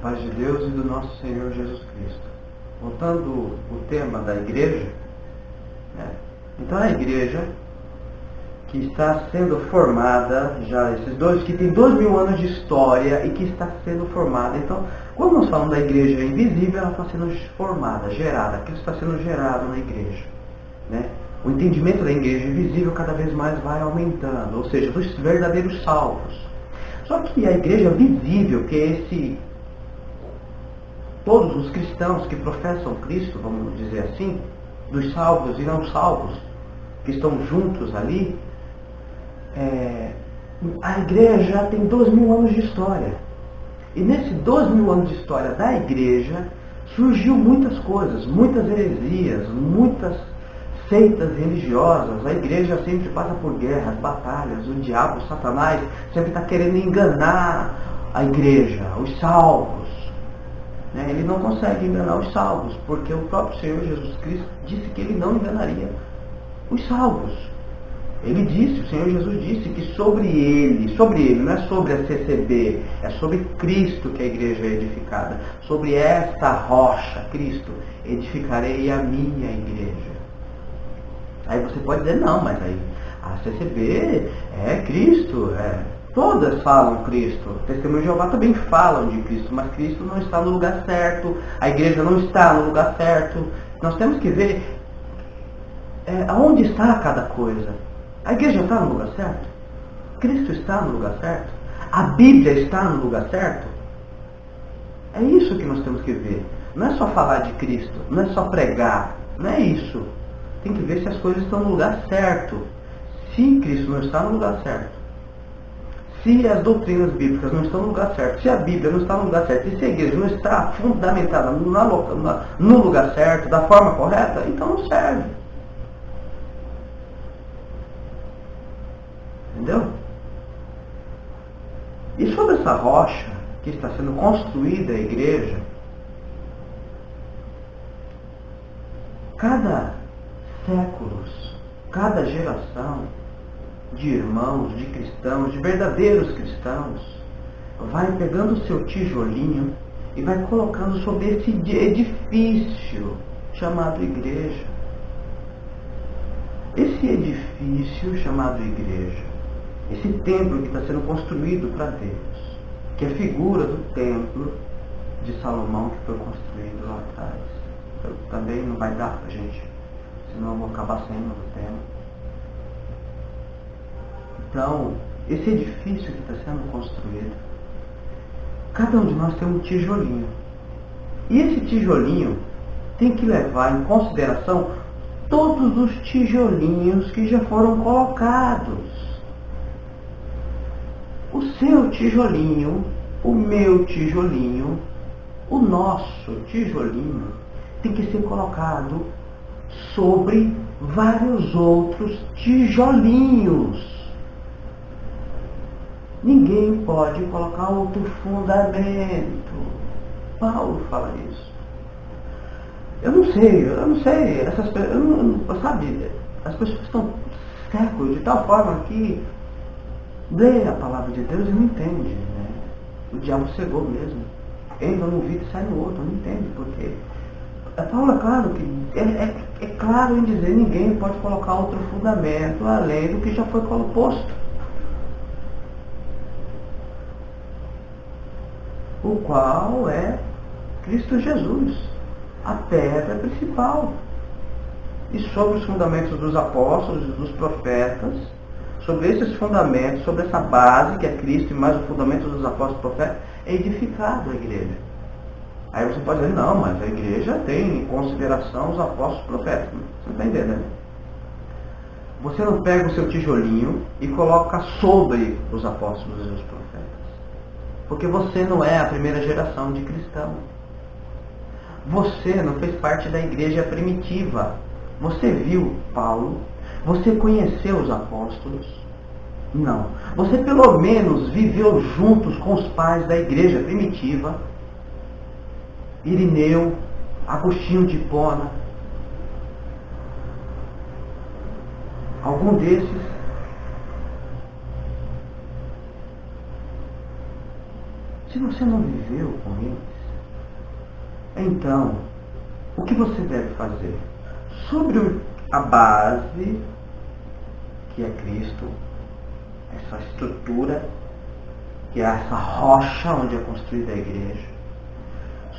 Paz de Deus e do nosso Senhor Jesus Cristo. Voltando o tema da igreja, então a igreja que está sendo formada, que tem 2.000 anos de história e que está sendo formada. Então, quando nós falamos da igreja invisível, ela está sendo formada, gerada, aquilo está sendo gerado na igreja. O entendimento da igreja invisível cada vez mais vai aumentando, ou seja, dos verdadeiros salvos. Só que a igreja visível, que é todos os cristãos que professam Cristo, vamos dizer assim, dos salvos e não salvos, que estão juntos ali, a igreja tem 2.000 anos de história. E nesses 2.000 anos de história da igreja, surgiu muitas coisas, muitas heresias, muitas seitas religiosas. A igreja sempre passa por guerras, batalhas, o diabo, o Satanás, sempre está querendo enganar a igreja, os salvos. Ele não consegue enganar os salvos, porque o próprio Senhor Jesus Cristo disse que ele não enganaria os salvos. O Senhor Jesus disse que sobre ele, não é sobre a CCB, é sobre Cristo que a igreja é edificada. Sobre esta rocha, Cristo, edificarei a minha igreja. Aí você pode dizer, não, mas aí a CCB é Cristo, todas falam Cristo. O Testemunho de Jeová também falam de Cristo, mas Cristo não está no lugar certo, a igreja não está no lugar certo. Nós temos que ver aonde está cada coisa. A igreja está no lugar certo? Cristo está no lugar certo? A Bíblia está no lugar certo? É isso que nós temos que ver. Não é só falar de Cristo, não é só pregar, não é isso. Tem que ver se as coisas estão no lugar certo. Se Cristo não está no lugar certo, se as doutrinas bíblicas não estão no lugar certo, se a Bíblia não está no lugar certo, e se a igreja não está fundamentada no lugar certo, da forma correta, então não serve. Entendeu? E sobre essa rocha que está sendo construída a igreja, cada séculos, cada geração de irmãos, de cristãos, de verdadeiros cristãos, vai pegando o seu tijolinho e vai colocando sobre esse edifício chamado igreja. Esse edifício chamado igreja, esse templo que está sendo construído para Deus, que é a figura do templo de Salomão que foi construído lá atrás. Também não vai dar para a gente, senão eu vou acabar saindo do tema. Então, esse edifício que está sendo construído, cada um de nós tem um tijolinho. E esse tijolinho tem que levar em consideração todos os tijolinhos que já foram colocados. O seu tijolinho, o meu tijolinho, o nosso tijolinho tem que ser colocado sobre vários outros tijolinhos. Ninguém pode colocar outro fundamento. Paulo fala isso. Eu não sei, sabe, as pessoas estão cegos de tal forma que lê a palavra de Deus e não entende, O diabo cegou mesmo. Entra num ouvido e sai no outro, não entende por quê. Paulo é claro que é claro em dizer ninguém pode colocar outro fundamento além do que já foi posto. O qual é Cristo Jesus, a pedra principal. E sobre os fundamentos dos apóstolos e dos profetas, sobre esses fundamentos, sobre essa base que é Cristo e mais o fundamento dos apóstolos e profetas, é edificado a igreja. Aí você pode dizer, não, mas a igreja tem em consideração os apóstolos e profetas. Você não está entendendo? Você não pega o seu tijolinho e coloca sobre os apóstolos e os profetas. Porque você não é a primeira geração de cristão. Você não fez parte da igreja primitiva. Você viu Paulo? Você conheceu os apóstolos? Não. Você pelo menos viveu juntos com os pais da igreja primitiva. Irineu, Agostinho de Hipona. Algum desses. Se você não viveu com eles, então, o que você deve fazer? Sobre a base, que é Cristo, essa estrutura, que é essa rocha onde é construída a igreja,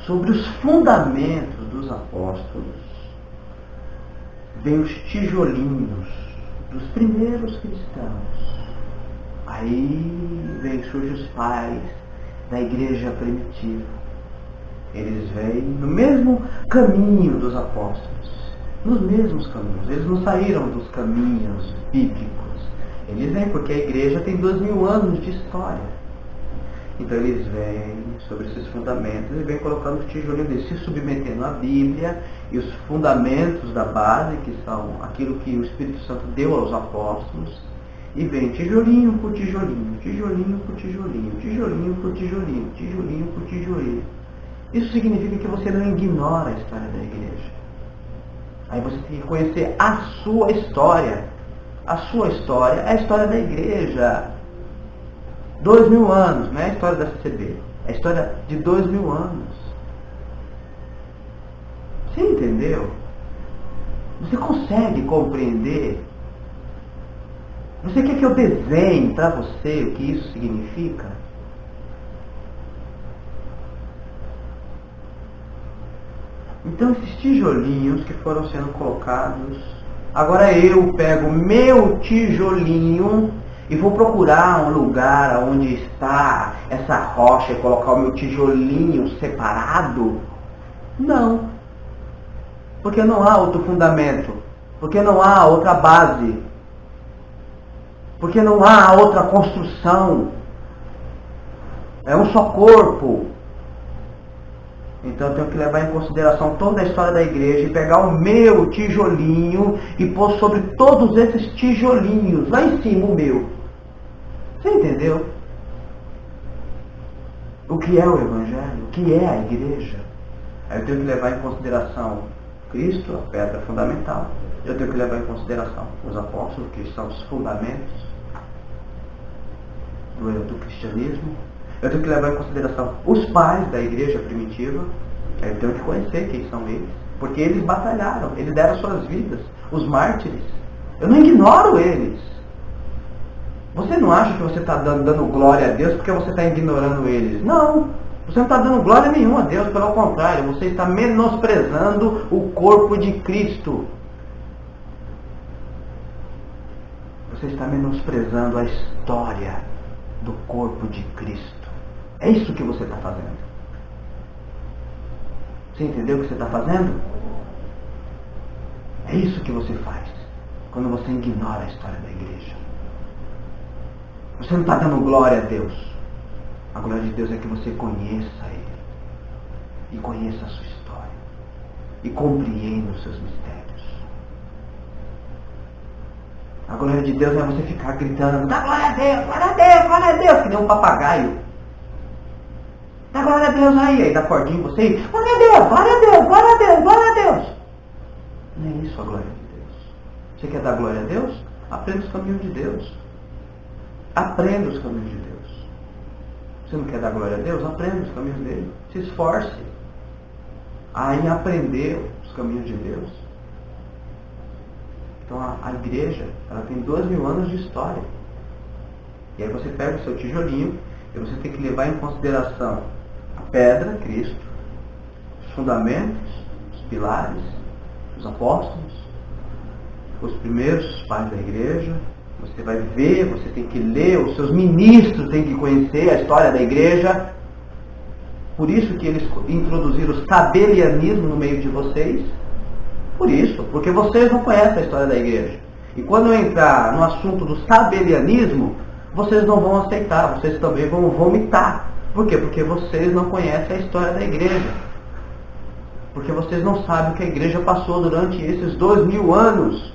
sobre os fundamentos dos apóstolos, vem os tijolinhos dos primeiros cristãos. Aí surgem os pais da igreja primitiva. Eles vêm no mesmo caminho dos apóstolos, nos mesmos caminhos. Eles não saíram dos caminhos bíblicos. Eles vêm porque a igreja tem 2000 anos de história. Então eles vêm sobre esses fundamentos e vêm colocando o tijolinho deles, se submetendo à Bíblia e os fundamentos da base, que são aquilo que o Espírito Santo deu aos apóstolos, e vem tijolinho por tijolinho, tijolinho por tijolinho, tijolinho por tijolinho, tijolinho por tijolinho. Isso significa que você não ignora a história da igreja. Aí você tem que conhecer a sua história. A sua história é a história da igreja. 2000 anos, não é a história da CCB. É a história de 2000 anos. Você entendeu? Você consegue compreender? Você quer que eu desenhe para você o que isso significa? Então esses tijolinhos que foram sendo colocados, agora eu pego meu tijolinho e vou procurar um lugar onde está essa rocha e colocar o meu tijolinho separado? Não. Porque não há outro fundamento. Porque não há outra base. Porque não há outra construção. É um só corpo. Então eu tenho que levar em consideração toda a história da igreja e pegar o meu tijolinho e pôr sobre todos esses tijolinhos, lá em cima o meu. Você entendeu? O que é o Evangelho? O que é a igreja? Aí eu tenho que levar em consideração Cristo, a pedra fundamental. Eu tenho que levar em consideração os apóstolos, que são os fundamentos do cristianismo. Eu tenho que levar em consideração os pais da igreja primitiva. Eu tenho que conhecer quem são eles. Porque eles batalharam, eles deram suas vidas. Os mártires. Eu não ignoro eles. Você não acha que você está dando glória a Deus porque você está ignorando eles? Não. Você não está dando glória nenhuma a Deus. Pelo contrário, você está menosprezando o corpo de Cristo. Você está menosprezando a história do corpo de Cristo. É isso que você está fazendo. Você entendeu o que você está fazendo? É isso que você faz quando você ignora a história da igreja. Você não está dando glória a Deus. A glória de Deus é que você conheça Ele. E conheça a sua história. E compreenda os seus mistérios. A glória de Deus é você ficar gritando: dá glória a Deus, glória a Deus, glória a Deus, que nem um papagaio. Dá glória a Deus aí dá cordinho em você. Glória a Deus, glória a Deus, glória a Deus, glória a Deus. Não é isso a glória de Deus. Você quer dar glória a Deus? Aprenda os caminhos de Deus. Aprenda os caminhos de Deus. Você não quer dar glória a Deus? Aprenda os caminhos dele. Se esforce em aprender os caminhos de Deus. Então a igreja, ela tem 2000 anos de história. E aí você pega o seu tijolinho e você tem que levar em consideração a pedra, Cristo, os fundamentos, os pilares, os apóstolos, os primeiros pais da igreja, Você vai ver, você tem que ler, os seus ministros têm que conhecer a história da igreja. Por isso que eles introduziram o sabelianismo no meio de vocês. Por isso, porque vocês não conhecem a história da igreja. E quando eu entrar no assunto do sabelianismo, vocês não vão aceitar, vocês também vão vomitar. Por quê? Porque vocês não conhecem a história da igreja. Porque vocês não sabem o que a igreja passou durante esses 2000 anos.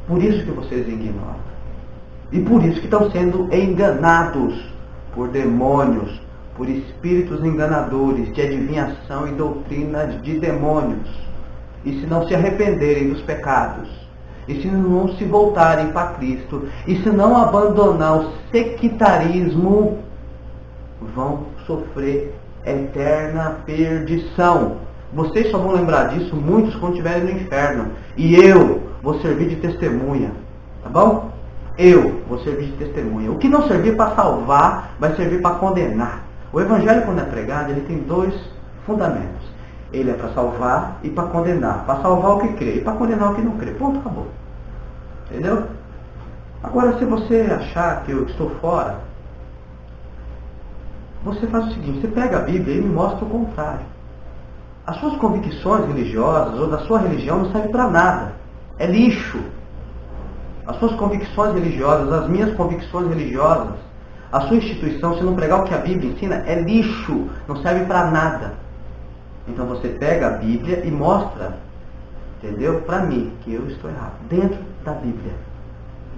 Por isso que vocês ignoram. E por isso que estão sendo enganados por demônios, por espíritos enganadores de adivinhação e doutrina de demônios. E se não se arrependerem dos pecados, e se não se voltarem para Cristo, e se não abandonar o sectarismo, vão sofrer eterna perdição. Vocês só vão lembrar disso, muitos, quando estiverem no inferno. E eu vou servir de testemunha. Tá bom? Eu vou servir de testemunha. O que não servir para salvar, vai servir para condenar. O Evangelho, quando é pregado, ele tem dois fundamentos. Ele é para salvar e para condenar. Para salvar o que crê e para condenar o que não crê. Ponto, acabou. Entendeu? Agora, se você achar que eu estou fora, você faz o seguinte, você pega a Bíblia e me mostra o contrário. As suas convicções religiosas ou da sua religião não servem para nada. É lixo. As suas convicções religiosas, as minhas convicções religiosas, a sua instituição, se não pregar o que a Bíblia ensina, é lixo. Não serve para nada. Então você pega a Bíblia e mostra, entendeu? Para mim, que eu estou errado. Dentro da Bíblia.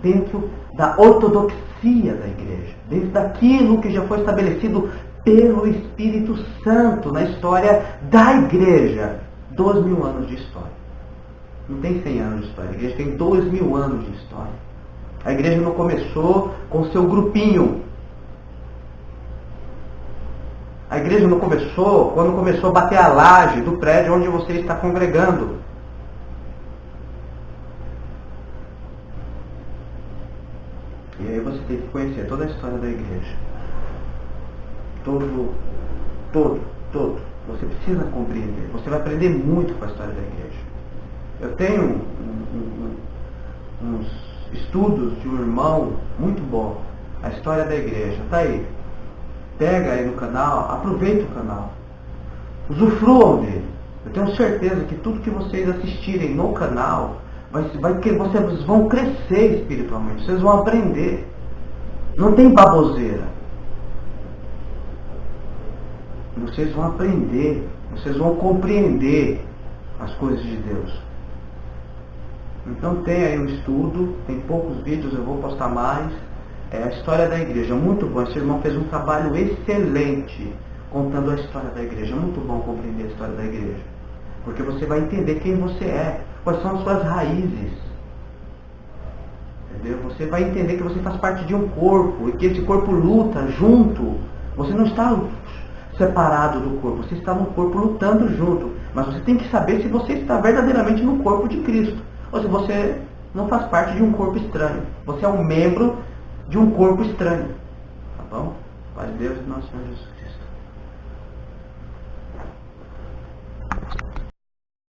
Dentro da ortodoxia da igreja. Dentro daquilo que já foi estabelecido pelo Espírito Santo na história da igreja. 2000 anos de história. Não tem 100 anos de história. A igreja tem 2000 anos de história. A igreja não começou com seu grupinho. A igreja não começou quando começou a bater a laje do prédio onde você está congregando. E aí você tem que conhecer toda a história da igreja. Todo. Você precisa compreender. Você vai aprender muito com a história da igreja. Eu tenho uns estudos de um irmão muito bom. A história da igreja. Tá aí. Pega aí no canal, aproveita o canal. Usufruam dele. Eu tenho certeza que tudo que vocês assistirem no canal, vocês vão crescer espiritualmente. Vocês vão aprender. Não tem baboseira. Vocês vão aprender. Vocês vão compreender as coisas de Deus. Então tem aí um estudo, tem poucos vídeos, eu vou postar mais. É a história da igreja, muito bom. Esse irmão fez um trabalho excelente contando a história da igreja. Muito bom compreender a história da igreja. Porque você vai entender quem você é, quais são as suas raízes. Entendeu? Você vai entender que você faz parte de um corpo e que esse corpo luta junto. Você não está separado do corpo, você está no corpo lutando junto. Mas você tem que saber se você está verdadeiramente no corpo de Cristo. Ou se você não faz parte de um corpo estranho. Você é um membro de um corpo estranho. Tá bom? Paz de Deus e nosso Senhor Jesus.